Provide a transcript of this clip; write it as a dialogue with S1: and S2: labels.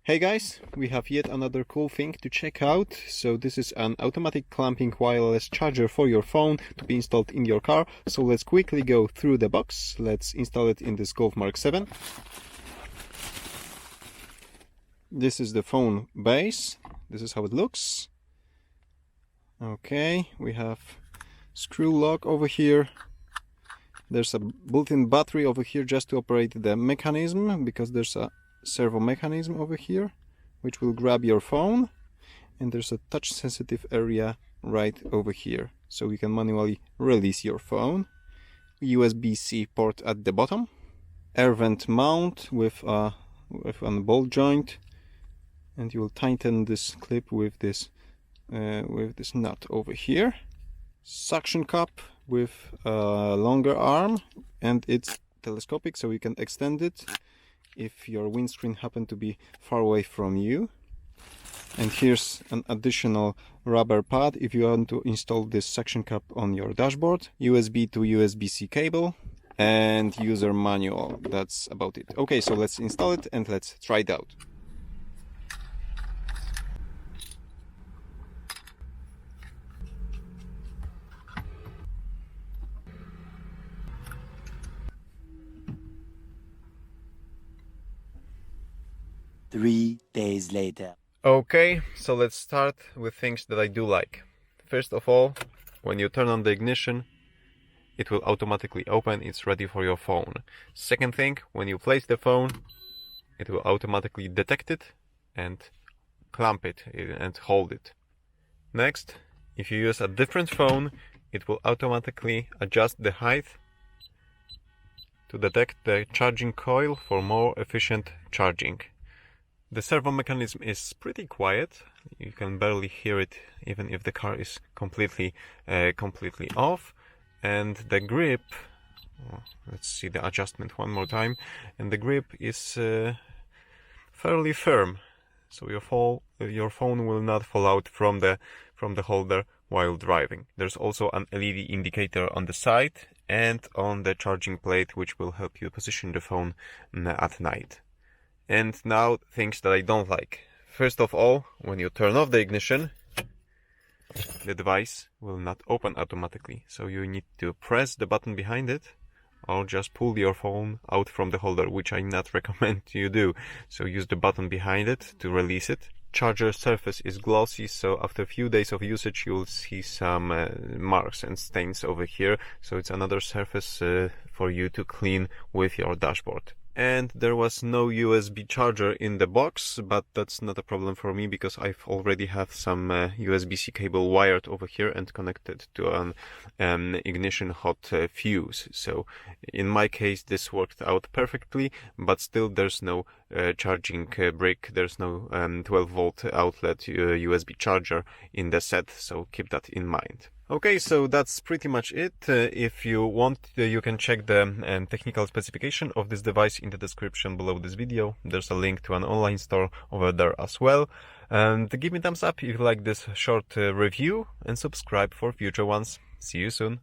S1: Hey guys, we have yet another cool thing to check out. So this is an automatic clamping wireless charger for your phone to be installed in your car. So let's quickly go through the box. Let's install it in this Golf MK7. This is the phone base. This is how it looks. Okay, we have screw lock over here. There's a built-in battery over here just to operate the mechanism, because there's a servo mechanism over here which will grab your phone, and there's a touch sensitive area right over here so you can manually release your phone. USB-C port at the bottom, air vent mount with a ball joint, and you will tighten this clip with this nut over here. Suction cup with a longer arm, and it's telescopic so you can extend it if your windscreen happened to be far away from you. And here's an additional rubber pad if you want to install this suction cup on your dashboard. USB to USB-C cable and user manual. That's about it. Okay, so let's install it and let's try it out.
S2: Three days later.
S1: Okay, so let's start with things that I do like. First of all, when you turn on the ignition, it will automatically open. It's ready for your phone. Second thing, when you place the phone, it will automatically detect it and clamp it and hold it. Next, if you use a different phone, it will automatically adjust the height to detect the charging coil for more efficient charging. The servo mechanism is pretty quiet. You can barely hear it even if the car is completely off. And the grip, let's see the adjustment one more time, and the grip is fairly firm, so your phone will not fall out from the holder while driving. There's also an LED indicator on the side and on the charging plate, which will help you position the phone at night. And now, things that I don't like. First of all, when you turn off the ignition, the device will not open automatically. So you need to press the button behind it, or just pull your phone out from the holder, which I not recommend you do. So use the button behind it to release it. Charger surface is glossy, so after a few days of usage you'll see some marks and stains over here. So it's another surface for you to clean with your dashboard. And there was no USB charger in the box, but that's not a problem for me because I've already have some USB-C cable wired over here and connected to an ignition hot fuse. So in my case this worked out perfectly, but still there's no charging brick, there's no 12-volt outlet USB charger in the set, so keep that in mind. Okay, so that's pretty much it. If you want, you can check the technical specification of this device in the description below this video. There's a link to an online store over there as well. And give me a thumbs up if you like this short review, and subscribe for future ones. See you soon.